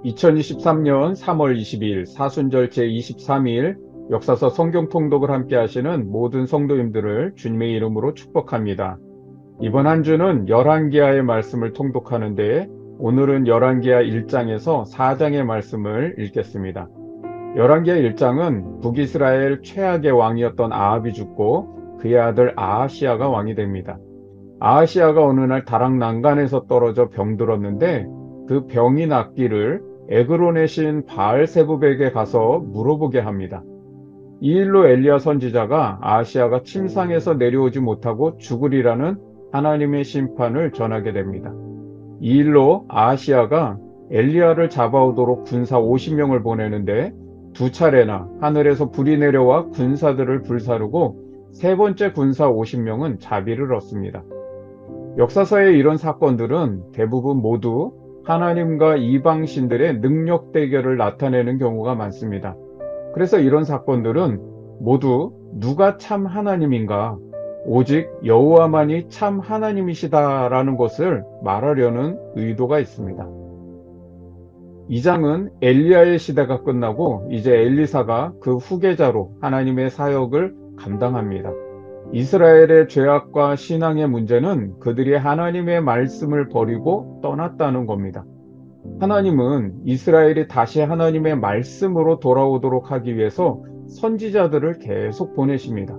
2023년 3월 22일 사순절 제23일 역사서 성경 통독을 함께 하시는 모든 성도님들을 주님의 이름으로 축복합니다. 이번 한 주는 열왕기하의 말씀을 통독하는데 오늘은 열왕기하 1장에서 4장의 말씀을 읽겠습니다. 열왕기하 1장은 북이스라엘 최악의 왕이었던 아합이 죽고 그의 아들 아하시아가 왕이 됩니다. 아하시아가 어느 날 다락 난간에서 떨어져 병들었는데 그 병이 낫기를 에그론의 신 바알세붑에게 가서 물어보게 합니다. 이 일로 엘리야 선지자가 아하시아가 침상에서 내려오지 못하고 죽으리라는 하나님의 심판을 전하게 됩니다. 이 일로 아하시아가 엘리야를 잡아오도록 군사 50명을 보내는데 두 차례나 하늘에서 불이 내려와 군사들을 불사르고 세 번째 군사 50명은 자비를 얻습니다. 역사서의 이런 사건들은 대부분 모두 하나님과 이방신들의 능력 대결을 나타내는 경우가 많습니다. 그래서 이런 사건들은 모두 누가 참 하나님인가, 오직 여호와만이 참 하나님이시다라는 것을 말하려는 의도가 있습니다. 이 장은 엘리야의 시대가 끝나고 이제 엘리사가 그 후계자로 하나님의 사역을 감당합니다. 이스라엘의 죄악과 신앙의 문제는 그들이 하나님의 말씀을 버리고 떠났다는 겁니다. 하나님은 이스라엘이 다시 하나님의 말씀으로 돌아오도록 하기 위해서 선지자들을 계속 보내십니다.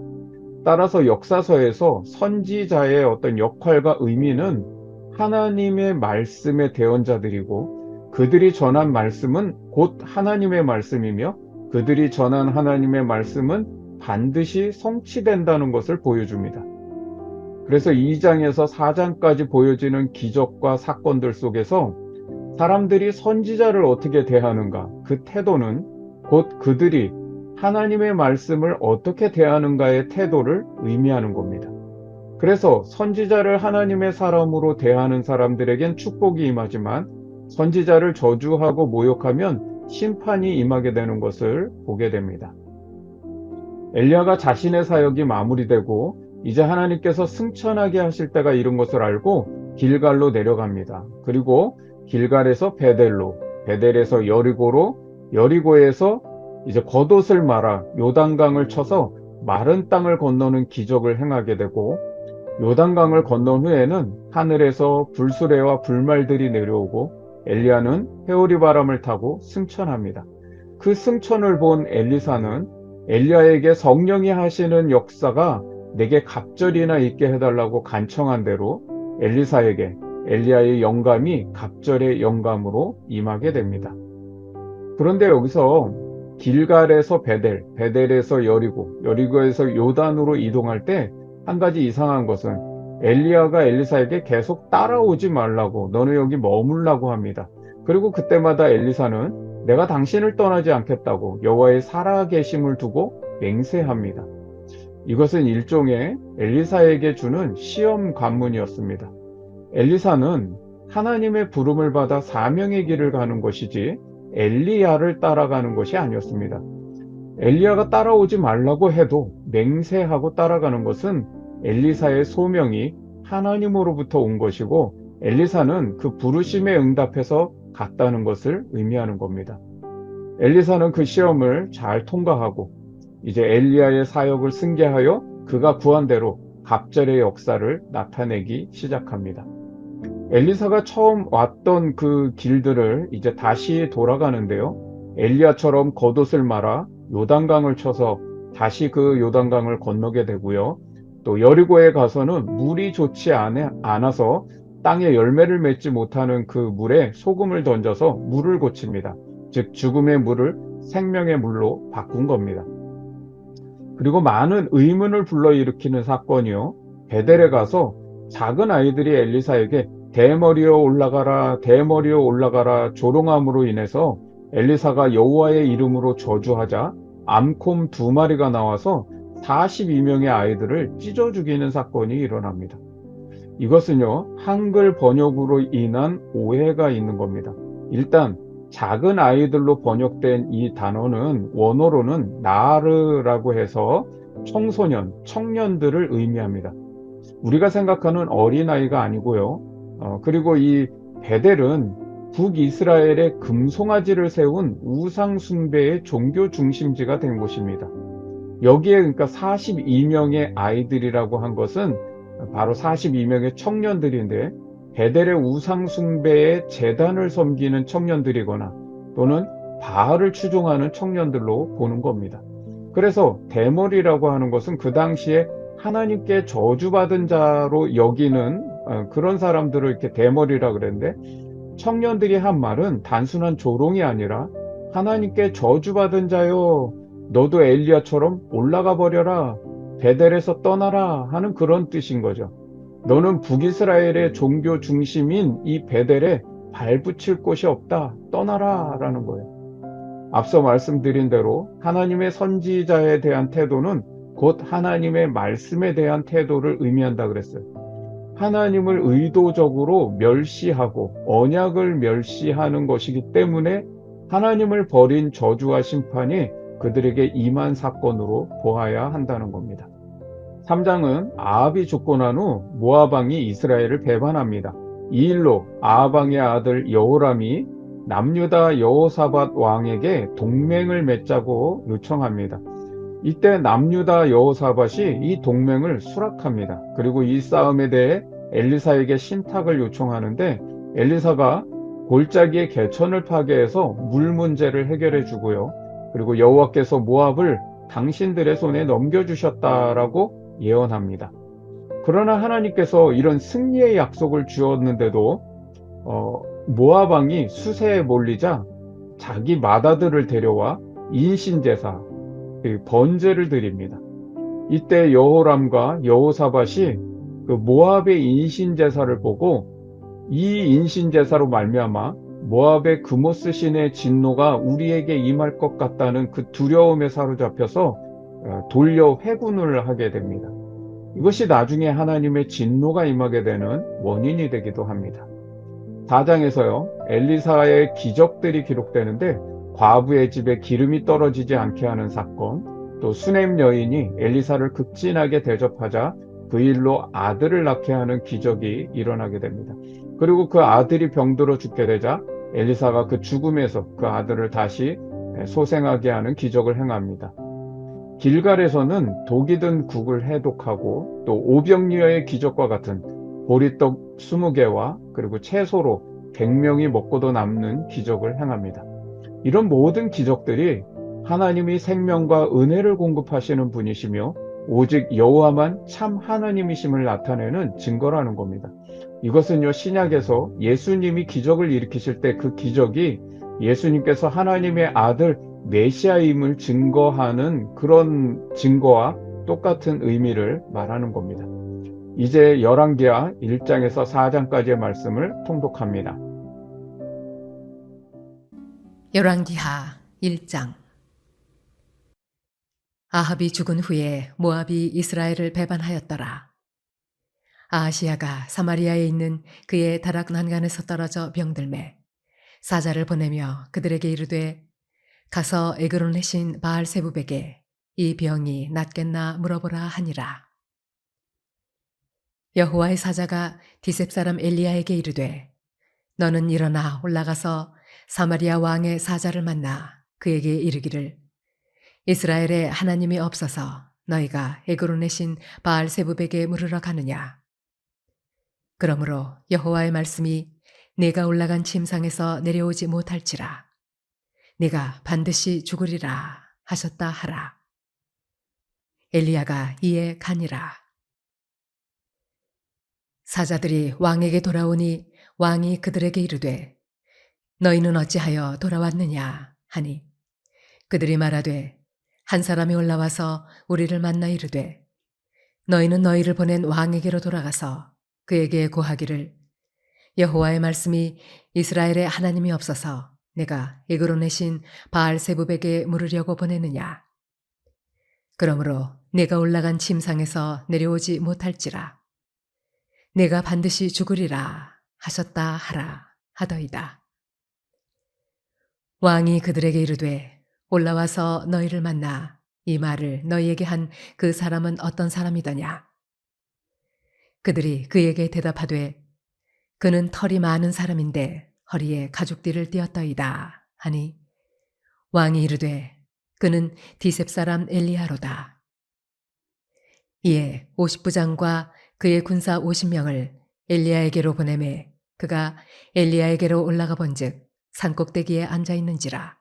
따라서 역사서에서 선지자의 어떤 역할과 의미는 하나님의 말씀의 대언자들이고 그들이 전한 말씀은 곧 하나님의 말씀이며 그들이 전한 하나님의 말씀은 반드시 성취된다는 것을 보여줍니다. 그래서 2장에서 4장까지 보여지는 기적과 사건들 속에서 사람들이 선지자를 어떻게 대하는가, 그 태도는 곧 그들이 하나님의 말씀을 어떻게 대하는가의 태도를 의미하는 겁니다. 그래서 선지자를 하나님의 사람으로 대하는 사람들에겐 축복이 임하지만 선지자를 저주하고 모욕하면 심판이 임하게 되는 것을 보게 됩니다. 엘리야가 자신의 사역이 마무리되고 이제 하나님께서 승천하게 하실 때가 이른 것을 알고 길갈로 내려갑니다. 그리고 길갈에서 베델로, 베델에서 여리고로, 여리고에서 이제 겉옷을 말아 요단강을 쳐서 마른 땅을 건너는 기적을 행하게 되고 요단강을 건넌 후에는 하늘에서 불수레와 불말들이 내려오고 엘리야는 회오리 바람을 타고 승천합니다. 그 승천을 본 엘리사는 엘리야에게 성령이 하시는 역사가 내게 갑절이나 있게 해달라고 간청한 대로 엘리사에게 엘리야의 영감이 갑절의 영감으로 임하게 됩니다. 그런데 여기서 길갈에서 베델, 베델에서 여리고, 여리고에서 요단으로 이동할 때 한 가지 이상한 것은 엘리야가 엘리사에게 계속 따라오지 말라고, 너는 여기 머물라고 합니다. 그리고 그때마다 엘리사는 내가 당신을 떠나지 않겠다고 여호와의 살아계심을 두고 맹세합니다. 이것은 일종의 엘리사에게 주는 시험 관문이었습니다. 엘리사는 하나님의 부름을 받아 사명의 길을 가는 것이지 엘리야를 따라가는 것이 아니었습니다. 엘리야가 따라오지 말라고 해도 맹세하고 따라가는 것은 엘리사의 소명이 하나님으로부터 온 것이고 엘리사는 그 부르심에 응답해서 갔다는 것을 의미하는 겁니다. 엘리사는 그 시험을 잘 통과하고 이제 엘리야의 사역을 승계하여 그가 구한 대로 갑절의 역사를 나타내기 시작합니다. 엘리사가 처음 왔던 그 길들을 이제 다시 돌아가는데요. 엘리야처럼 겉옷을 말아 요단강을 쳐서 다시 그 요단강을 건너게 되고요. 또 여리고에 가서는 물이 좋지 않아서 땅에 열매를 맺지 못하는 그 물에 소금을 던져서 물을 고칩니다. 즉 죽음의 물을 생명의 물로 바꾼 겁니다. 그리고 많은 의문을 불러일으키는 사건이요. 베델에 가서 작은 아이들이 엘리사에게 대머리여 올라가라, 대머리여 올라가라 조롱함으로 인해서 엘리사가 여호와의 이름으로 저주하자 암콤 2마리가 나와서 42명의 아이들을 찢어 죽이는 사건이 일어납니다. 이것은요, 한글 번역으로 인한 오해가 있는 겁니다. 일단 작은 아이들로 번역된 이 단어는 원어로는 나르라고 해서 청소년, 청년들을 의미합니다. 우리가 생각하는 어린아이가 아니고요. 그리고 이 베델은 북이스라엘의 금송아지를 세운 우상 숭배의 종교 중심지가 된 곳입니다. 여기에 그러니까 42명의 아이들이라고 한 것은 바로 42명의 청년들인데, 베델의 우상 숭배의 제단을 섬기는 청년들이거나 또는 바알을 추종하는 청년들로 보는 겁니다. 그래서 대머리라고 하는 것은 그 당시에 하나님께 저주받은 자로 여기는 그런 사람들을 이렇게 대머리라 그랬는데, 청년들이 한 말은 단순한 조롱이 아니라 하나님께 저주받은 자요, 너도 엘리야처럼 올라가 버려라, 베델에서 떠나라 하는 그런 뜻인 거죠. 너는 북이스라엘의 종교 중심인 이 베델에 발붙일 곳이 없다, 떠나라 라는 거예요. 앞서 말씀드린 대로 하나님의 선지자에 대한 태도는 곧 하나님의 말씀에 대한 태도를 의미한다 그랬어요. 하나님을 의도적으로 멸시하고 언약을 멸시하는 것이기 때문에 하나님을 버린 저주와 심판이 그들에게 임한 사건으로 보아야 한다는 겁니다. 3장은 아합이 죽고 난 후 모압 왕이 이스라엘을 배반합니다. 이 일로 아합 왕의 아들 여호람이 남유다 여호사밧 왕에게 동맹을 맺자고 요청합니다. 이때 남유다 여호사밧이 이 동맹을 수락합니다. 그리고 이 싸움에 대해 엘리사에게 신탁을 요청하는데, 엘리사가 골짜기의 개천을 파괴해서 물 문제를 해결해 주고요. 그리고 여호와께서 모압을 당신들의 손에 넘겨주셨다라고 예언합니다. 그러나 하나님께서 이런 승리의 약속을 주었는데도 모압 왕이 수세에 몰리자 자기 맏아들을 데려와 인신제사, 번제를 드립니다. 이때 여호람과 여호사밧이 그 모압의 인신제사를 보고 이 인신제사로 말미암아 모압의 그모스 신의 진노가 우리에게 임할 것 같다는 그 두려움에 사로잡혀서 돌려 회군을 하게 됩니다. 이것이 나중에 하나님의 진노가 임하게 되는 원인이 되기도 합니다. 4장에서요, 엘리사의 기적들이 기록되는데, 과부의 집에 기름이 떨어지지 않게 하는 사건, 또 수넴 여인이 엘리사를 극진하게 대접하자 그 일로 아들을 낳게 하는 기적이 일어나게 됩니다. 그리고 그 아들이 병들어 죽게 되자 엘리사가 그 죽음에서 그 아들을 다시 소생하게 하는 기적을 행합니다. 길갈에서는 독이 든 국을 해독하고 또 오병이어의 기적과 같은 보리떡 20개와 그리고 채소로 100명이 먹고도 남는 기적을 행합니다. 이런 모든 기적들이 하나님이 생명과 은혜를 공급하시는 분이시며 오직 여호와만 참 하나님이심을 나타내는 증거라는 겁니다. 이것은요, 신약에서 예수님이 기적을 일으키실 때 그 기적이 예수님께서 하나님의 아들 메시아임을 증거하는 그런 증거와 똑같은 의미를 말하는 겁니다. 이제 열왕기하 1장에서 4장까지의 말씀을 통독합니다. 열왕기하 1장. 아합이 죽은 후에 모압이 이스라엘을 배반하였더라. 아하시야가 사마리아에 있는 그의 다락 난간에서 떨어져 병들매 사자를 보내며 그들에게 이르되 가서 에그론의 신 바알세붑에게 이 병이 낫겠나 물어보라 하니라. 여호와의 사자가 디셉 사람 엘리야에게 이르되 너는 일어나 올라가서 사마리아 왕의 사자를 만나 그에게 이르기를 이스라엘에 하나님이 없어서 너희가 에그론의 신 바알세붑에게 물으러 가느냐. 그러므로 여호와의 말씀이 네가 올라간 침상에서 내려오지 못할지라 네가 반드시 죽으리라 하셨다 하라. 엘리야가 이에 가니라. 사자들이 왕에게 돌아오니 왕이 그들에게 이르되 너희는 어찌하여 돌아왔느냐 하니 그들이 말하되 한 사람이 올라와서 우리를 만나 이르되 너희는 너희를 보낸 왕에게로 돌아가서 그에게 고하기를 여호와의 말씀이 이스라엘에 하나님이 없어서 내가 에그론의 신 바알세붑에게 물으려고 보내느냐. 그러므로 내가 올라간 침상에서 내려오지 못할지라 내가 반드시 죽으리라 하셨다 하라 하더이다. 왕이 그들에게 이르되 올라와서 너희를 만나 이 말을 너희에게 한 그 사람은 어떤 사람이더냐. 그들이 그에게 대답하되 그는 털이 많은 사람인데 허리에 가죽띠를 띠었더이다 하니 왕이 이르되 그는 디셉 사람 엘리야로다. 이에 50부장과 그의 군사 50명을 엘리야에게로 보내매 그가 엘리야에게로 올라가 본즉 산꼭대기에 앉아 있는지라.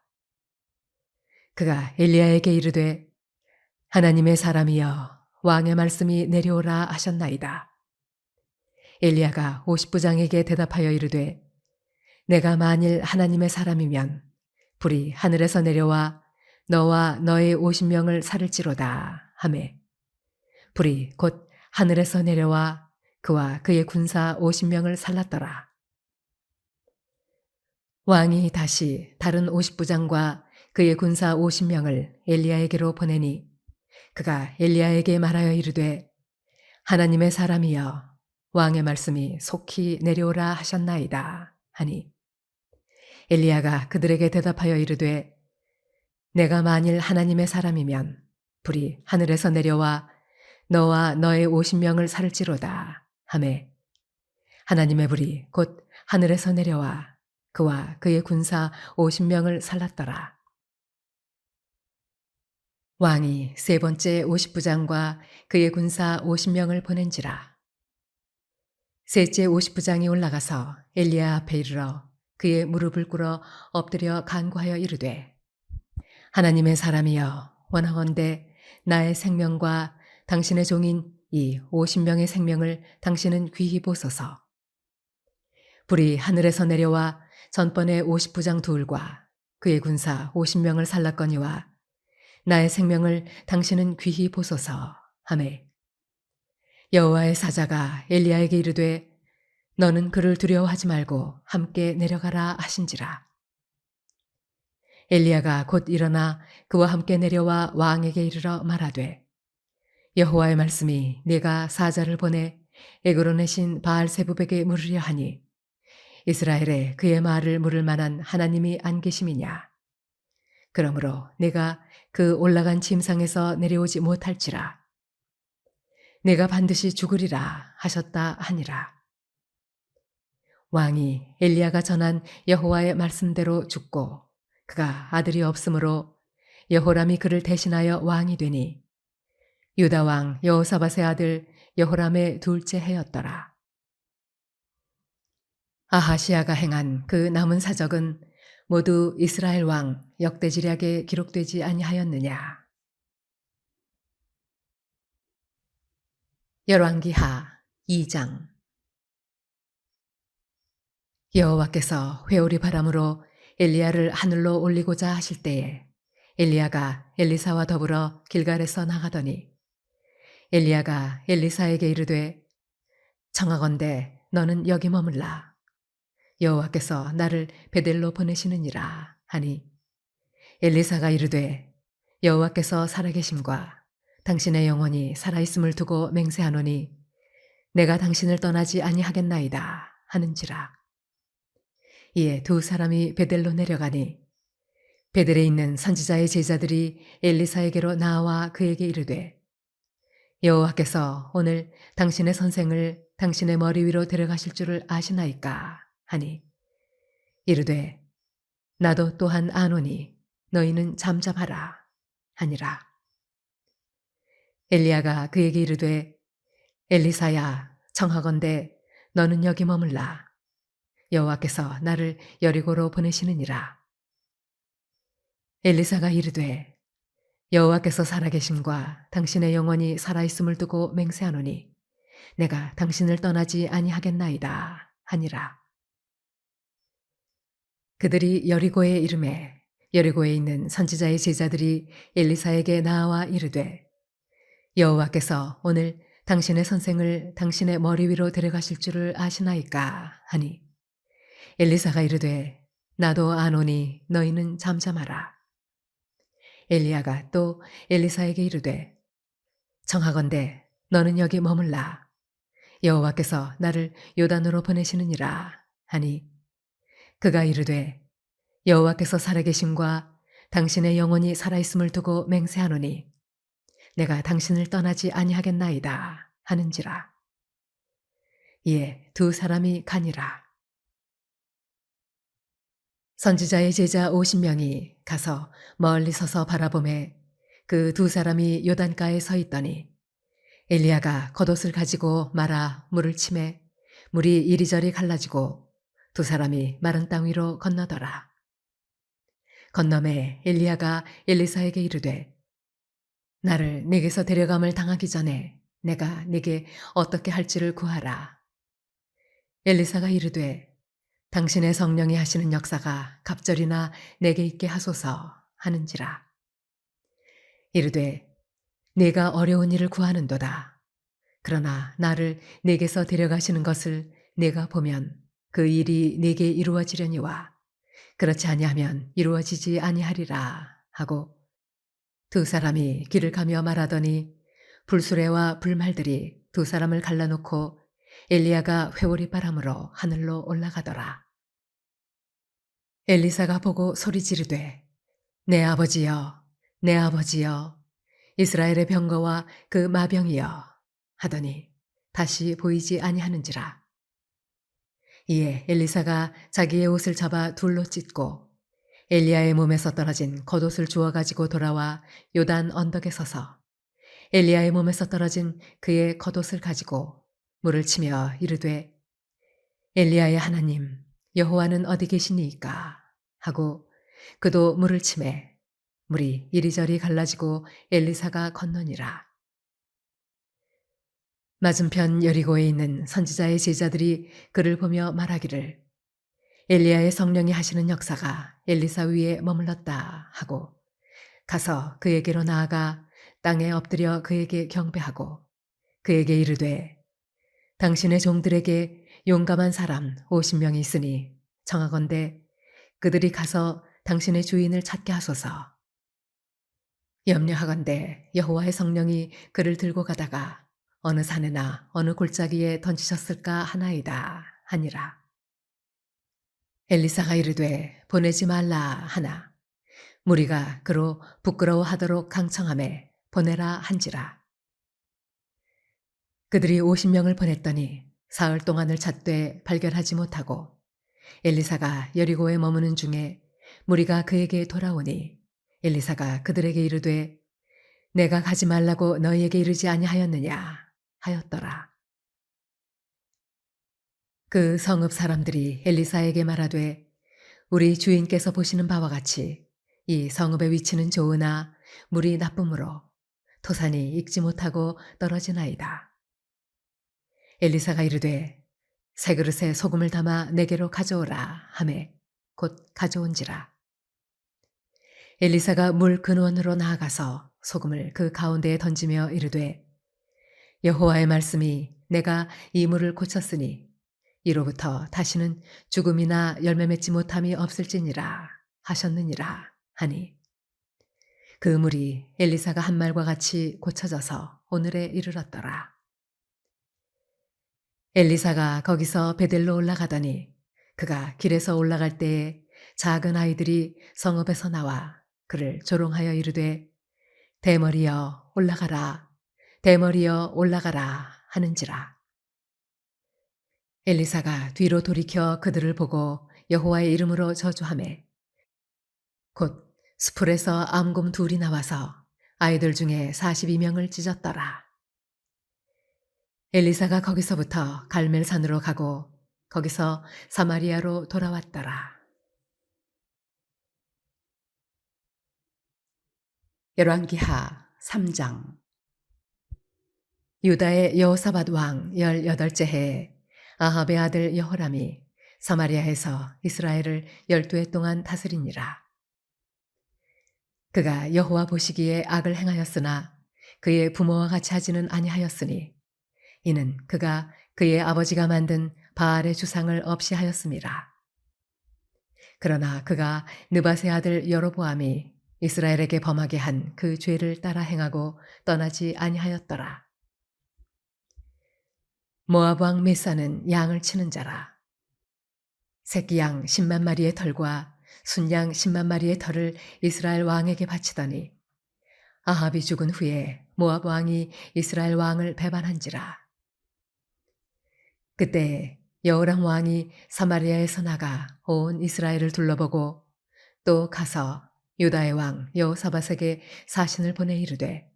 그가 엘리야에게 이르되 하나님의 사람이여 왕의 말씀이 내려오라 하셨나이다. 엘리야가 50부장에게 대답하여 이르되 내가 만일 하나님의 사람이면 불이 하늘에서 내려와 너와 너의 50명을 살을지로다 하매 불이 곧 하늘에서 내려와 그와 그의 군사 50명을 살랐더라. 왕이 다시 다른 50부장과 그의 군사 50명을 엘리야에게로 보내니 그가 엘리야에게 말하여 이르되 하나님의 사람이여 왕의 말씀이 속히 내려오라 하셨나이다 하니 엘리야가 그들에게 대답하여 이르되 내가 만일 하나님의 사람이면 불이 하늘에서 내려와 너와 너의 50명을 살을지로다 하매 하나님의 불이 곧 하늘에서 내려와 그와 그의 군사 50명을 살랐더라. 왕이 세 번째 50부장과 그의 군사 50명을 보낸지라. 셋째 50부장이 올라가서 엘리야 앞에 이르러 그의 무릎을 꿇어 엎드려 간구하여 이르되 하나님의 사람이여 원하건대 나의 생명과 당신의 종인 이 50명의 생명을 당신은 귀히 보소서. 불이 하늘에서 내려와 전번에 50부장 둘과 그의 군사 50명을 살랐거니와 나의 생명을 당신은 귀히 보소서 하매 여호와의 사자가 엘리야에게 이르되 너는 그를 두려워하지 말고 함께 내려가라 하신지라. 엘리야가 곧 일어나 그와 함께 내려와 왕에게 이르러 말하되 여호와의 말씀이 네가 사자를 보내 에그론의 신 바알세붑에게 물으려 하니 이스라엘에 그의 말을 물을 만한 하나님이 안 계심이냐. 그러므로 내가 그 올라간 침상에서 내려오지 못할지라. 내가 반드시 죽으리라 하셨다 하니라. 왕이 엘리야가 전한 여호와의 말씀대로 죽고 그가 아들이 없으므로 여호람이 그를 대신하여 왕이 되니 유다 왕 여호사밧의 아들 여호람의 둘째 해였더라. 아하시아가 행한 그 남은 사적은 모두 이스라엘 왕 역대지략에 기록되지 아니하였느냐. 열왕기하 2장. 여호와께서 회오리 바람으로 엘리야를 하늘로 올리고자 하실 때에 엘리야가 엘리사와 더불어 길갈에서 나가더니 엘리야가 엘리사에게 이르되 청하건대 너는 여기 머물라. 여호와께서 나를 베델로 보내시느니라 하니 엘리사가 이르되 여호와께서 살아계심과 당신의 영혼이 살아있음을 두고 맹세하노니 내가 당신을 떠나지 아니하겠나이다 하는지라. 이에 두 사람이 베델로 내려가니 베델에 있는 선지자의 제자들이 엘리사에게로 나와 그에게 이르되 여호와께서 오늘 당신의 선생을 당신의 머리 위로 데려가실 줄을 아시나이까 하니 이르되 나도 또한 아노니 너희는 잠잠하라 하니라. 엘리야가 그에게 이르되 엘리사야 청하건대 너는 여기 머물라. 여호와께서 나를 여리고로 보내시느니라. 엘리사가 이르되 여호와께서 살아계심과 당신의 영혼이 살아있음을 두고 맹세하노니 내가 당신을 떠나지 아니하겠나이다 하니라. 그들이 여리고에 이르매 여리고에 있는 선지자의 제자들이 엘리사에게 나와 이르되 여호와께서 오늘 당신의 선생을 당신의 머리 위로 데려가실 줄을 아시나이까 하니 엘리사가 이르되 나도 아노니 너희는 잠잠하라. 엘리야가 또 엘리사에게 이르되 청하건대 너는 여기 머물라. 여호와께서 나를 요단으로 보내시느니라 하니 그가 이르되 여호와께서 살아계심과 당신의 영혼이 살아있음을 두고 맹세하노니 내가 당신을 떠나지 아니하겠나이다 하는지라. 이에 두 사람이 가니라. 선지자의 제자 50명이 가서 멀리 서서 바라보매 그 두 사람이 요단가에 서 있더니 엘리야가 겉옷을 가지고 말아 물을 치매 물이 이리저리 갈라지고 두 사람이 마른 땅 위로 건너더라. 건너매 엘리야가 엘리사에게 이르되 나를 네게서 데려감을 당하기 전에 내가 네게 어떻게 할지를 구하라. 엘리사가 이르되 당신의 성령이 하시는 역사가 갑절이나 내게 있게 하소서 하는지라. 이르되 네가 어려운 일을 구하는도다. 그러나 나를 네게서 데려가시는 것을 내가 보면 그 일이 네게 이루어지려니와 그렇지 아니하면 이루어지지 아니하리라 하고 두 사람이 길을 가며 말하더니 불수레와 불말들이 두 사람을 갈라놓고 엘리야가 회오리 바람으로 하늘로 올라가더라. 엘리사가 보고 소리 지르되 내 아버지여 내 아버지여 이스라엘의 병거와 그 마병이여 하더니 다시 보이지 아니하는지라. 이에 엘리사가 자기의 옷을 잡아 둘로 찢고 엘리야의 몸에서 떨어진 겉옷을 주워 가지고 돌아와 요단 언덕에 서서 엘리야의 몸에서 떨어진 그의 겉옷을 가지고 물을 치며 이르되 엘리야의 하나님 여호와는 어디 계시니이까 하고 그도 물을 치매 물이 이리저리 갈라지고 엘리사가 건너니라. 맞은편 여리고에 있는 선지자의 제자들이 그를 보며 말하기를 엘리야의 성령이 하시는 역사가 엘리사 위에 머물렀다 하고 가서 그에게로 나아가 땅에 엎드려 그에게 경배하고 그에게 이르되 당신의 종들에게 용감한 사람 50명이 있으니 청하건대 그들이 가서 당신의 주인을 찾게 하소서. 염려하건대 여호와의 성령이 그를 들고 가다가 어느 산에나 어느 골짜기에 던지셨을까 하나이다 하니라. 엘리사가 이르되 보내지 말라 하나 무리가 그로 부끄러워하도록 강청하매 보내라 한지라. 그들이 50명을 보냈더니 사흘 동안을 찾되 발견하지 못하고 엘리사가 여리고에 머무는 중에 무리가 그에게 돌아오니 엘리사가 그들에게 이르되 내가 가지 말라고 너희에게 이르지 아니하였느냐 하였더라. 그 성읍 사람들이 엘리사에게 말하되 우리 주인께서 보시는 바와 같이 이 성읍의 위치는 좋으나 물이 나쁨으로 토산이 익지 못하고 떨어지나이다. 엘리사가 이르되 새 그릇에 소금을 담아 내게로 가져오라 하매 곧 가져온지라. 엘리사가 물 근원으로 나아가서 소금을 그 가운데에 던지며 이르되 여호와의 말씀이 내가 이 물을 고쳤으니 이로부터 다시는 죽음이나 열매 맺지 못함이 없을지니라 하셨느니라 하니 그 물이 엘리사가 한 말과 같이 고쳐져서 오늘에 이르렀더라. 엘리사가 거기서 베델로 올라가더니 그가 길에서 올라갈 때에 작은 아이들이 성읍에서 나와 그를 조롱하여 이르되 대머리여 올라가라 대머리여 올라가라 하는지라. 엘리사가 뒤로 돌이켜 그들을 보고 여호와의 이름으로 저주하매 곧 수풀에서 암곰 둘이 나와서 아이들 중에 42명을 찢었더라. 엘리사가 거기서부터 갈멜산으로 가고 거기서 사마리아로 돌아왔더라. 열왕기하 3장. 유다의 여호사밧 왕 18째 해에 아합의 아들 여호람이 사마리아에서 이스라엘을 12해 동안 다스리니라. 그가 여호와 보시기에 악을 행하였으나 그의 부모와 같이 하지는 아니하였으니 이는 그가 그의 아버지가 만든 바알의 주상을 없이 하였음이라. 그러나 그가 느밧의 아들 여로보암이 이스라엘에게 범하게 한 그 죄를 따라 행하고 떠나지 아니하였더라. 모압 왕 메사는 양을 치는 자라. 새끼 양 10만 마리의 털과 순양 10만 마리의 털을 이스라엘 왕에게 바치더니 아합이 죽은 후에 모압 왕이 이스라엘 왕을 배반한지라. 그때 여호람 왕이 사마리아에서 나가 온 이스라엘을 둘러보고 또 가서 유다의 왕 여호사밧에게 사신을 보내 이르되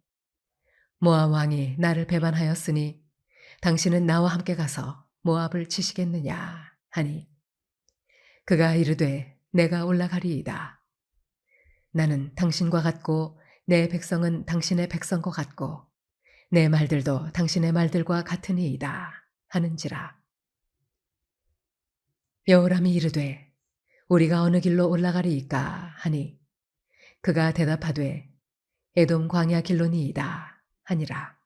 모압 왕이 나를 배반하였으니 당신은 나와 함께 가서 모압을 치시겠느냐 하니 그가 이르되 내가 올라가리이다. 나는 당신과 같고 내 백성은 당신의 백성과 같고 내 말들도 당신의 말들과 같으니이다 하는지라. 여호람이 이르되 우리가 어느 길로 올라가리이까 하니 그가 대답하되 에돔 광야 길로니이다 하니라.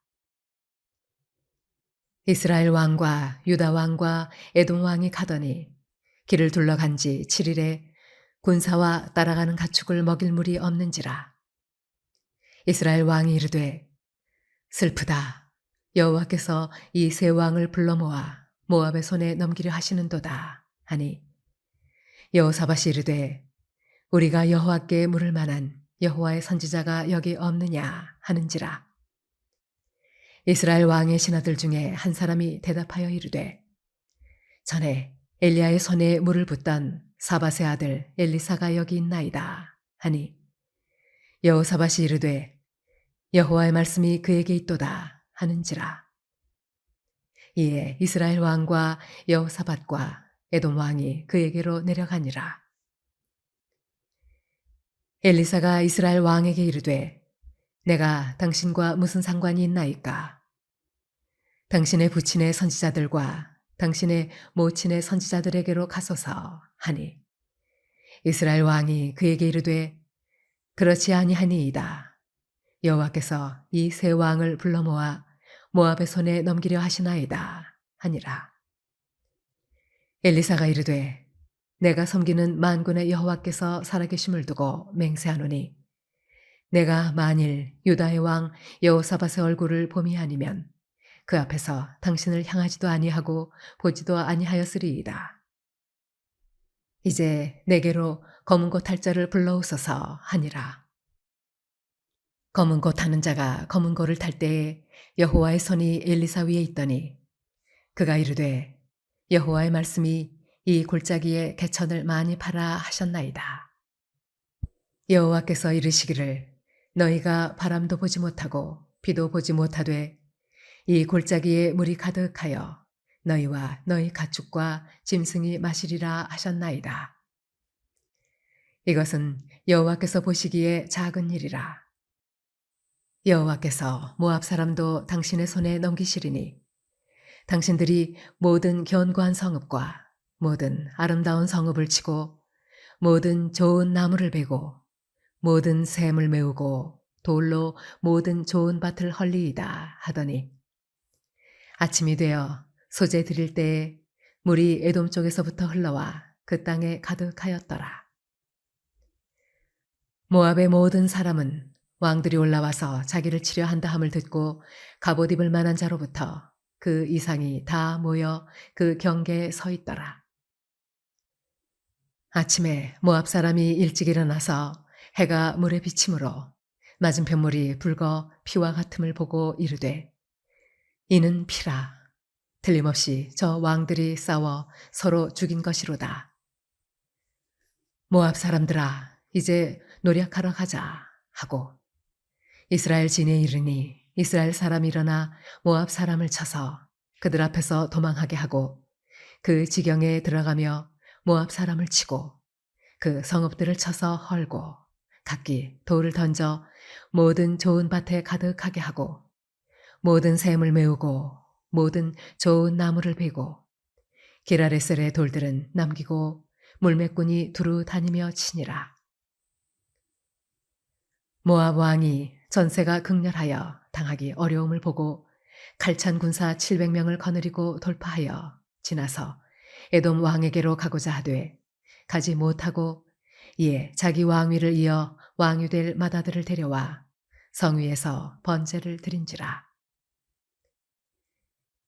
이스라엘 왕과 유다 왕과 에돔 왕이 가더니 길을 둘러간 지 7일에 군사와 따라가는 가축을 먹일 물이 없는지라. 이스라엘 왕이 이르되 슬프다. 여호와께서 이 세 왕을 불러 모아 모압의 손에 넘기려 하시는도다 하니 여호사밧이 이르되 우리가 여호와께 물을 만한 여호와의 선지자가 여기 없느냐 하는지라. 이스라엘 왕의 신하들 중에 한 사람이 대답하여 이르되 전에 엘리야의 손에 물을 붓던 사밧의 아들 엘리사가 여기 있나이다 하니 여호사밧이 이르되 여호와의 말씀이 그에게 있도다 하는지라. 이에 이스라엘 왕과 여호사밧과 에돔 왕이 그에게로 내려가니라. 엘리사가 이스라엘 왕에게 이르되 내가 당신과 무슨 상관이 있나이까? 당신의 부친의 선지자들과 당신의 모친의 선지자들에게로 가소서 하니 이스라엘 왕이 그에게 이르되 그렇지 아니하니이다. 여호와께서 이 세 왕을 불러 모아 모압의 손에 넘기려 하시나이다 하니라. 엘리사가 이르되 내가 섬기는 만군의 여호와께서 살아계심을 두고 맹세하노니 내가 만일 유다의 왕 여호사밧의 얼굴을 봄이 아니면 그 앞에서 당신을 향하지도 아니하고 보지도 아니하였으리이다. 이제 내게로 검은 고 탈 자를 불러오소서 하니라. 검은 고 타는 자가 검은 고를 탈 때에 여호와의 손이 엘리사 위에 있더니 그가 이르되 여호와의 말씀이 이 골짜기에 개천을 많이 팔아 하셨나이다. 여호와께서 이르시기를 너희가 바람도 보지 못하고 비도 보지 못하되 이 골짜기에 물이 가득하여 너희와 너희 가축과 짐승이 마시리라 하셨나이다. 이것은 여호와께서 보시기에 작은 일이라. 여호와께서 모압 사람도 당신의 손에 넘기시리니 당신들이 모든 견고한 성읍과 모든 아름다운 성읍을 치고 모든 좋은 나무를 베고 모든 샘을 메우고 돌로 모든 좋은 밭을 헐리이다 하더니 아침이 되어 소재 드릴 때에 물이 에돔 쪽에서부터 흘러와 그 땅에 가득하였더라. 모압의 모든 사람은 왕들이 올라와서 자기를 치려 한다 함을 듣고 갑옷 입을 만한 자로부터 그 이상이 다 모여 그 경계에 서 있더라. 아침에 모압 사람이 일찍 일어나서 해가 물에 비침으로 맞은편 물이 붉어 피와 같음을 보고 이르되 이는 피라. 틀림없이 저 왕들이 싸워 서로 죽인 것이로다. 모압 사람들아 이제 노력하러 가자 하고 이스라엘 진에 이르니 이스라엘 사람이 일어나 모압 사람을 쳐서 그들 앞에서 도망하게 하고 그 지경에 들어가며 모압 사람을 치고 그 성읍들을 쳐서 헐고 각기 돌을 던져 모든 좋은 밭에 가득하게 하고 모든 샘을 메우고 모든 좋은 나무를 베고 게라레셀의 돌들은 남기고 물매꾼이 두루 다니며 치니라. 모압 왕이 전세가 극렬하여 당하기 어려움을 보고 칼찬 군사 700명을 거느리고 돌파하여 지나서 에돔 왕에게로 가고자 하되 가지 못하고 이에 자기 왕위를 이어 왕이 될 맏아들을 데려와 성위에서 번제를 드린지라.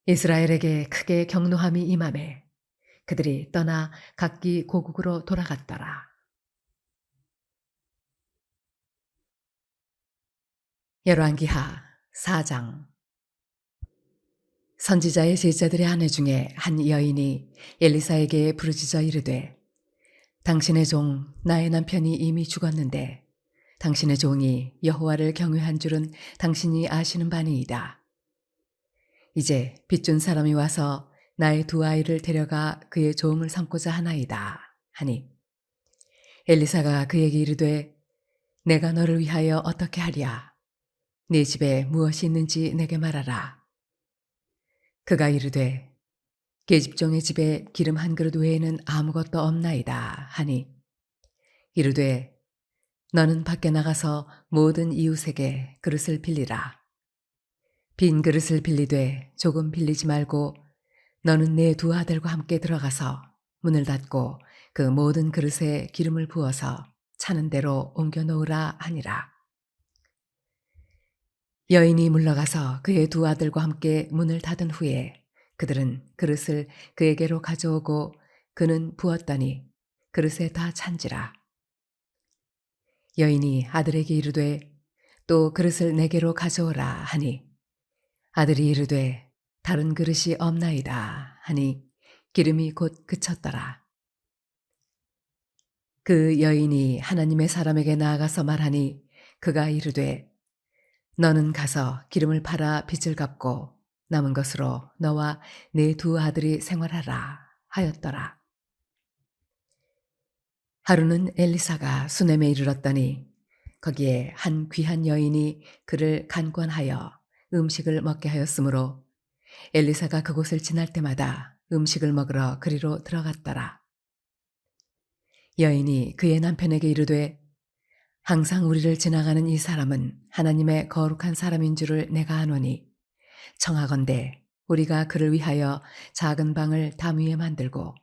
이스라엘에게 크게 경노함이 임하매 그들이 떠나 각기 고국으로 돌아갔더라. 열왕기하 4장. 선지자의 제자들의 아내 중에 한 여인이 엘리사에게 부르짖어 이르되 당신의 종 나의 남편이 이미 죽었는데 당신의 종이 여호와를 경외한 줄은 당신이 아시는 바니이다. 이제 빚준 사람이 와서 나의 두 아이를 데려가 그의 종을 삼고자 하나이다 하니 엘리사가 그에게 이르되 내가 너를 위하여 어떻게 하랴 네 집에 무엇이 있는지 내게 말하라. 그가 이르되 계집종의 집에 기름 한 그릇 외에는 아무것도 없나이다 하니 이르되 너는 밖에 나가서 모든 이웃에게 그릇을 빌리라. 빈 그릇을 빌리되 조금 빌리지 말고 너는 내 두 아들과 함께 들어가서 문을 닫고 그 모든 그릇에 기름을 부어서 차는 대로 옮겨 놓으라 하니라. 여인이 물러가서 그의 두 아들과 함께 문을 닫은 후에 그들은 그릇을 그에게로 가져오고 그는 부었더니 그릇에 다 찬지라. 여인이 아들에게 이르되 또 그릇을 내게로 가져오라 하니 아들이 이르되 다른 그릇이 없나이다 하니 기름이 곧 그쳤더라. 그 여인이 하나님의 사람에게 나아가서 말하니 그가 이르되 너는 가서 기름을 팔아 빚을 갚고 남은 것으로 너와 네 두 아들이 생활하라 하였더라. 하루는 엘리사가 수넴에 이르렀더니 거기에 한 귀한 여인이 그를 간권하여 음식을 먹게 하였으므로 엘리사가 그곳을 지날 때마다 음식을 먹으러 그리로 들어갔더라. 여인이 그의 남편에게 이르되 항상 우리를 지나가는 이 사람은 하나님의 거룩한 사람인 줄을 내가 아노니 청하건대 우리가 그를 위하여 작은 방을 담 위에 만들고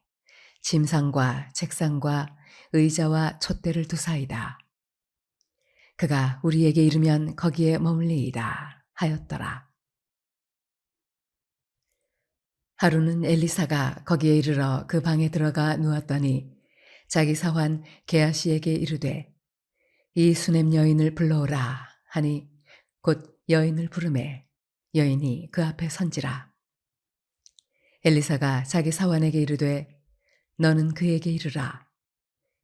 침상과 책상과 의자와 촛대를 두사이다. 그가 우리에게 이르면 거기에 머물리이다 하였더라. 하루는 엘리사가 거기에 이르러 그 방에 들어가 누웠더니 자기 사환 게하시에게 이르되 이 수넴 여인을 불러오라 하니 곧 여인을 부르매 여인이 그 앞에 선지라. 엘리사가 자기 사환에게 이르되 너는 그에게 이르라.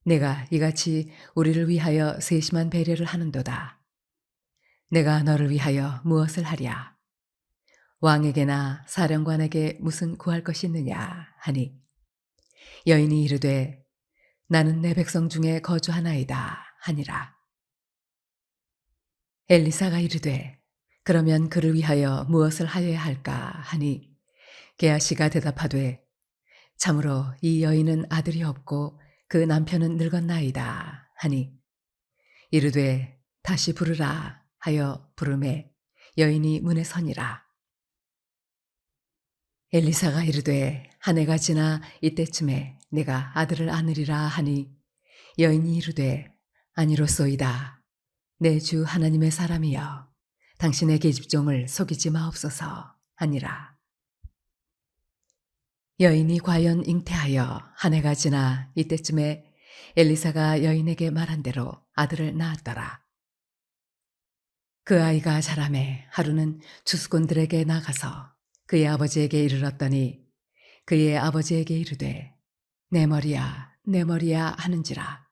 내가 이같이 우리를 위하여 세심한 배려를 하는도다. 내가 너를 위하여 무엇을 하랴? 왕에게나 사령관에게 무슨 구할 것이 있느냐 하니 여인이 이르되 나는 내 백성 중에 거주하나이다 하니라. 엘리사가 이르되 그러면 그를 위하여 무엇을 하여야 할까 하니 게하시가 대답하되 참으로 이 여인은 아들이 없고 그 남편은 늙었나이다 하니 이르되 다시 부르라 하여 부르매 여인이 문에 서니라. 엘리사가 이르되 한 해가 지나 이때쯤에 내가 아들을 안으리라 하니 여인이 이르되 아니로소이다. 내 주 하나님의 사람이여 당신의 계집종을 속이지 마옵소서 하니라. 여인이 과연 잉태하여 한 해가 지나 이때쯤에 엘리사가 여인에게 말한 대로 아들을 낳았더라. 그 아이가 자라매 하루는 추수꾼들에게 나가서 그의 아버지에게 이르렀더니 그의 아버지에게 이르되 내 머리야 내 머리야 하는지라.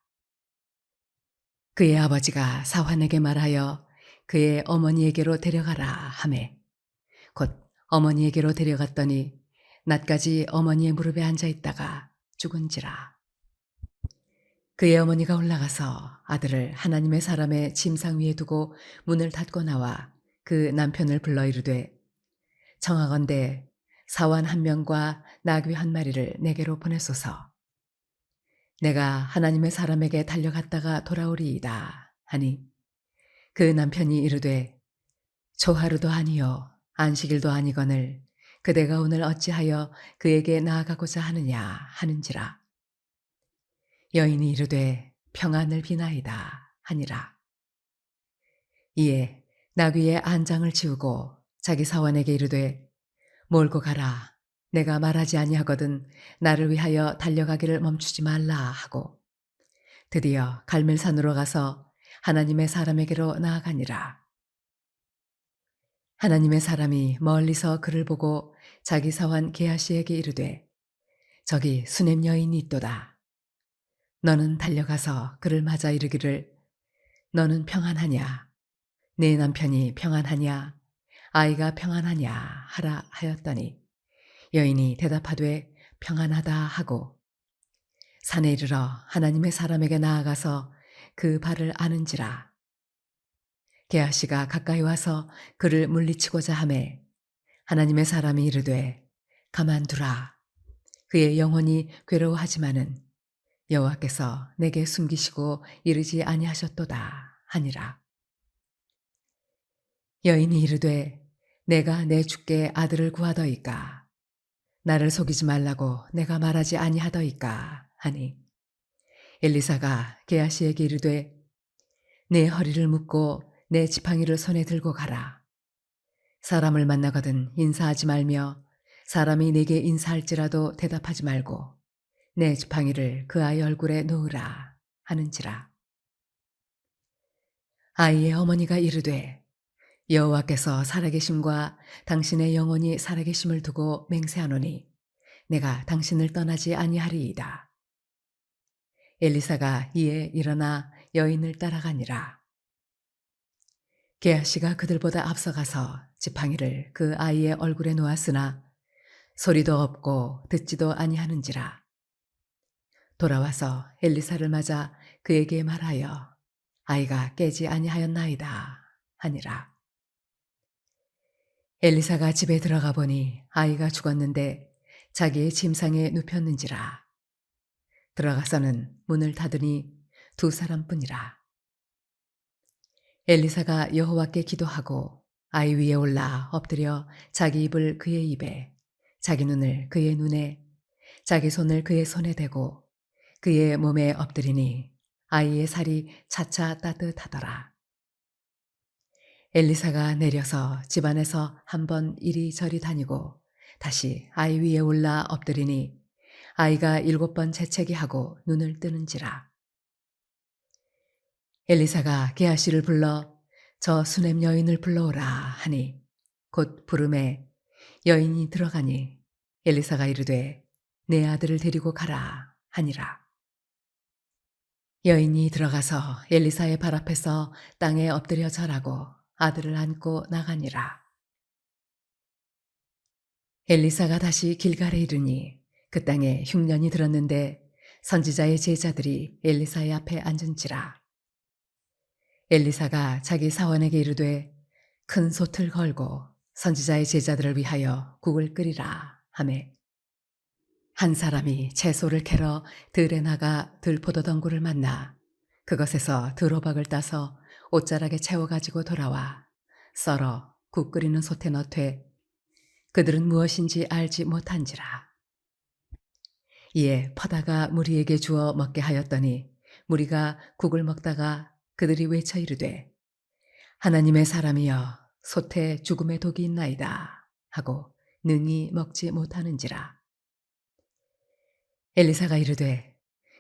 그의 아버지가 사환에게 말하여 그의 어머니에게로 데려가라 하매 곧 어머니에게로 데려갔더니 낮까지 어머니의 무릎에 앉아 있다가 죽은지라. 그의 어머니가 올라가서 아들을 하나님의 사람의 침상 위에 두고 문을 닫고 나와 그 남편을 불러 이르되 청하건대 사환 한 명과 나귀 한 마리를 내게로 보내소서. 내가 하나님의 사람에게 달려갔다가 돌아오리이다 하니 그 남편이 이르되 초하루도 아니요 안식일도 아니거늘 그대가 오늘 어찌하여 그에게 나아가고자 하느냐 하는지라. 여인이 이르되 평안을 비나이다 하니라. 이에 나귀의 안장을 치우고 자기 사원에게 이르되 몰고 가라. 내가 말하지 아니하거든 나를 위하여 달려가기를 멈추지 말라 하고 드디어 갈멜산으로 가서 하나님의 사람에게로 나아가니라. 하나님의 사람이 멀리서 그를 보고 자기 사환 게하시에게 이르되 저기 수냄 여인이 있도다. 너는 달려가서 그를 맞아 이르기를 너는 평안하냐? 네 남편이 평안하냐? 아이가 평안하냐? 하라 하였더니 여인이 대답하되 평안하다 하고 산에 이르러 하나님의 사람에게 나아가서 그 발을 아는지라. 게하시가 가까이 와서 그를 물리치고자 하매 하나님의 사람이 이르되 가만두라. 그의 영혼이 괴로워하지만은 여호와께서 내게 숨기시고 이르지 아니하셨도다 하니라. 여인이 이르되 내가 내 주께 아들을 구하더이까 나를 속이지 말라고 내가 말하지 아니하더이까 하니 엘리사가 게하시에게 이르되 내 허리를 묶고 내 지팡이를 손에 들고 가라. 사람을 만나거든 인사하지 말며 사람이 내게 인사할지라도 대답하지 말고 내 지팡이를 그 아이 얼굴에 놓으라 하는지라. 아이의 어머니가 이르되 여호와께서 살아계심과 당신의 영혼이 살아계심을 두고 맹세하노니 내가 당신을 떠나지 아니하리이다. 엘리사가 이에 일어나 여인을 따라가니라. 게하시가 그들보다 앞서가서 지팡이를 그 아이의 얼굴에 놓았으나 소리도 없고 듣지도 아니하는지라. 돌아와서 엘리사를 맞아 그에게 말하여 아이가 깨지 아니하였나이다 하니라. 엘리사가 집에 들어가 보니 아이가 죽었는데 자기의 침상에 눕혔는지라. 들어가서는 문을 닫으니 두 사람뿐이라. 엘리사가 여호와께 기도하고 아이 위에 올라 엎드려 자기 입을 그의 입에, 자기 눈을 그의 눈에, 자기 손을 그의 손에 대고 그의 몸에 엎드리니 아이의 살이 차차 따뜻하더라. 엘리사가 내려서 집안에서 한번 이리저리 다니고 다시 아이 위에 올라 엎드리니 아이가 7번 재채기 하고 눈을 뜨는지라. 엘리사가 게하시를 불러 저 수냄 여인을 불러오라 하니 곧 부름에 여인이 들어가니 엘리사가 이르되 내 아들을 데리고 가라 하니라. 여인이 들어가서 엘리사의 발 앞에서 땅에 엎드려 절하고 아들을 안고 나가니라. 엘리사가 다시 길갈에 이르니 그 땅에 흉년이 들었는데 선지자의 제자들이 엘리사의 앞에 앉은지라. 엘리사가 자기 사원에게 이르되 큰 솥을 걸고 선지자의 제자들을 위하여 국을 끓이라 하매 한 사람이 채소를 캐러 들에 나가 들포도덩굴을 만나 그것에서 들호박을 따서 옷자락에 채워가지고 돌아와 썰어 국 끓이는 솥에 넣되 그들은 무엇인지 알지 못한지라. 이에 퍼다가 무리에게 주어 먹게 하였더니 무리가 국을 먹다가 그들이 외쳐 이르되 하나님의 사람이여 솥에 죽음의 독이 있나이다 하고 능히 먹지 못하는지라. 엘리사가 이르되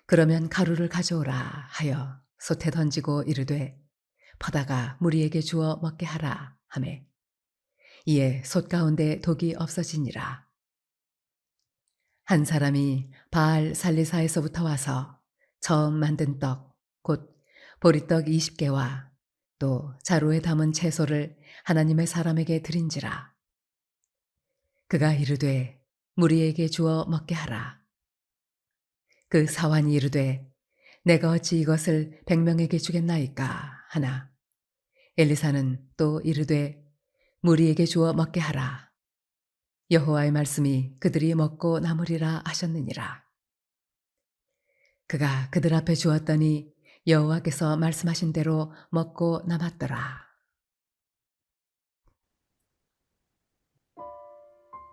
그러면 가루를 가져오라 하여 솥에 던지고 이르되 퍼다가 무리에게 주어 먹게 하라 하매 이에 솥 가운데 독이 없어지니라. 한 사람이 바알 살리사에서부터 와서 처음 만든 떡 곧 보리떡 20개와 또 자루에 담은 채소를 하나님의 사람에게 드린지라. 그가 이르되 무리에게 주어 먹게 하라. 그 사환이 이르되 내가 어찌 이것을 100명에게 주겠나이까 하나. 엘리사는 또 이르되 무리에게 주어 먹게 하라. 여호와의 말씀이 그들이 먹고 남으리라 하셨느니라. 그가 그들 앞에 주었더니 여호와께서 말씀하신 대로 먹고 남았더라.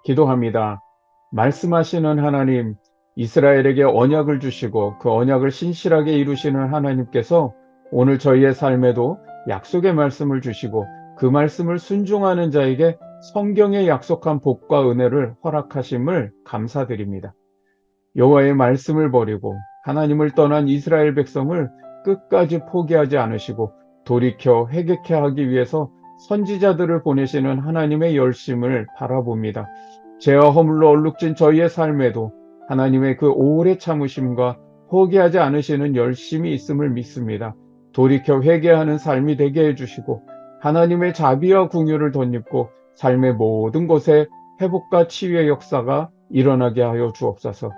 기도합니다. 말씀하시는 하나님, 이스라엘에게 언약을 주시고 그 언약을 신실하게 이루시는 하나님께서 오늘 저희의 삶에도 약속의 말씀을 주시고 그 말씀을 순종하는 자에게 성경에 약속한 복과 은혜를 허락하심을 감사드립니다. 여호와의 말씀을 버리고 하나님을 떠난 이스라엘 백성을 끝까지 포기하지 않으시고 돌이켜 회개케 하기 위해서 선지자들을 보내시는 하나님의 열심을 바라봅니다. 죄와 허물로 얼룩진 저희의 삶에도 하나님의 그 오래 참으심과 포기하지 않으시는 열심이 있음을 믿습니다. 돌이켜 회개하는 삶이 되게 해주시고 하나님의 자비와 긍휼을 덧입고 삶의 모든 곳에 회복과 치유의 역사가 일어나게 하여 주옵소서.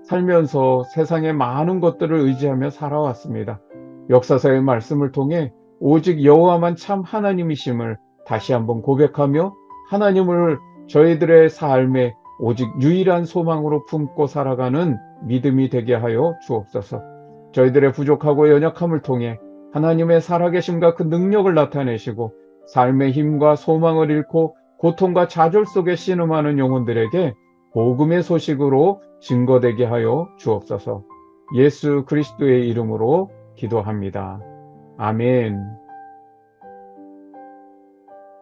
살면서 세상의 많은 것들을 의지하며 살아왔습니다. 역사서의 말씀을 통해 오직 여호와만 참 하나님이심을 다시 한번 고백하며 하나님을 저희들의 삶에 오직 유일한 소망으로 품고 살아가는 믿음이 되게 하여 주옵소서. 저희들의 부족하고 연약함을 통해 하나님의 살아계심과 그 능력을 나타내시고 삶의 힘과 소망을 잃고 고통과 좌절 속에 신음하는 영혼들에게 복음의 소식으로 증거되게 하여 주옵소서. 예수 그리스도의 이름으로 기도합니다. 아멘.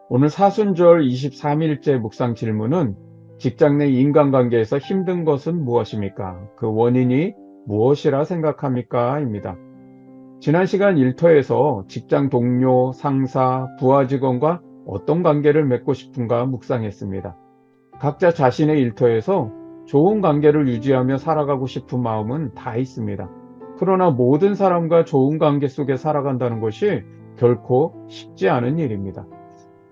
오늘 사순절 23일째 묵상 질문은 직장 내 인간관계에서 힘든 것은 무엇입니까? 그 원인이 무엇이라 생각합니까? 입니다. 지난 시간 일터에서 직장 동료, 상사, 부하 직원과 어떤 관계를 맺고 싶은가 묵상했습니다. 각자 자신의 일터에서 좋은 관계를 유지하며 살아가고 싶은 마음은 다 있습니다. 그러나 모든 사람과 좋은 관계 속에 살아간다는 것이 결코 쉽지 않은 일입니다.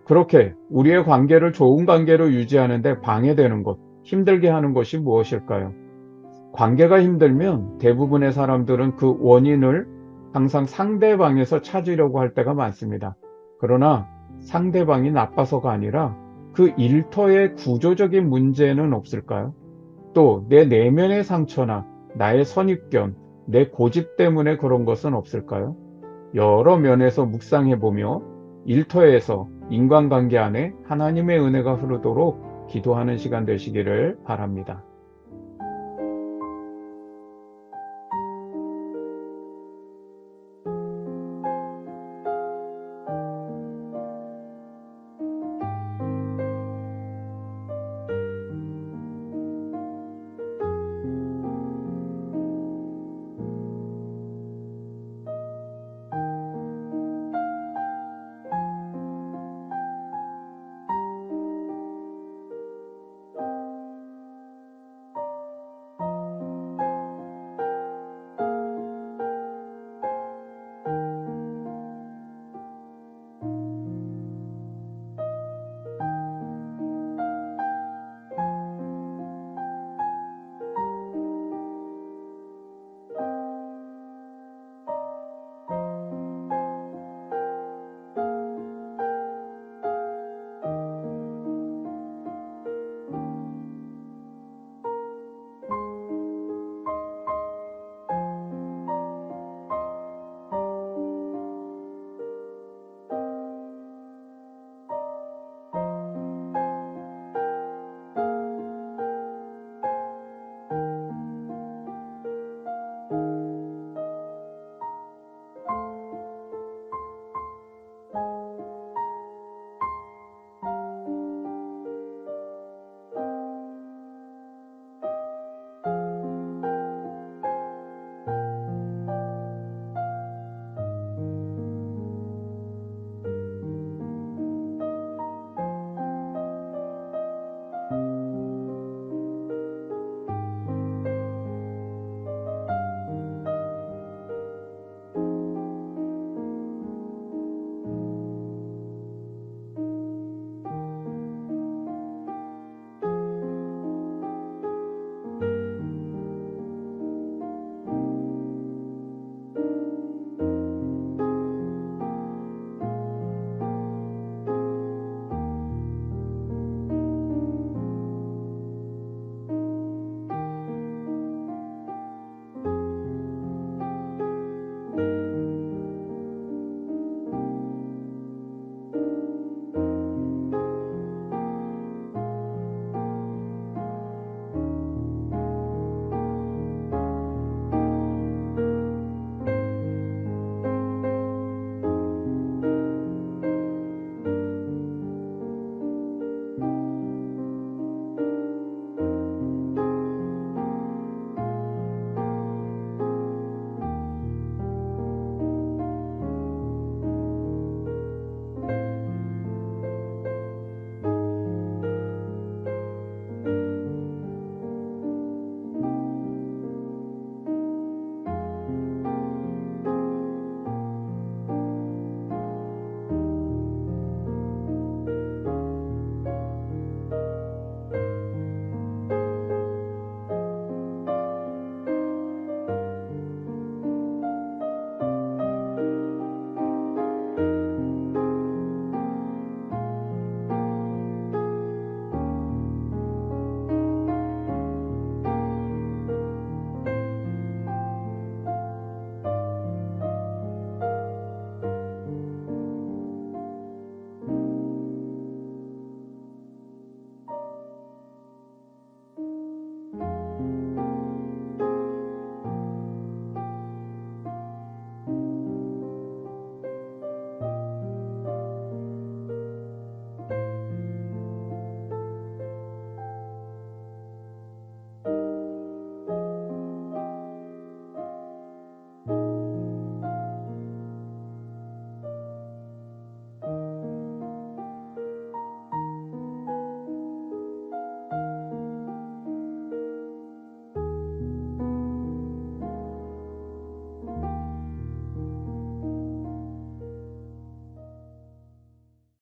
그렇게 우리의 관계를 좋은 관계로 유지하는데 방해되는 것, 힘들게 하는 것이 무엇일까요? 관계가 힘들면 대부분의 사람들은 그 원인을 항상 상대방에서 찾으려고 할 때가 많습니다. 그러나 상대방이 나빠서가 아니라 그 일터의 구조적인 문제는 없을까요? 또 내 내면의 상처나 나의 선입견, 내 고집 때문에 그런 것은 없을까요? 여러 면에서 묵상해보며 일터에서 인간관계 안에 하나님의 은혜가 흐르도록 기도하는 시간 되시기를 바랍니다.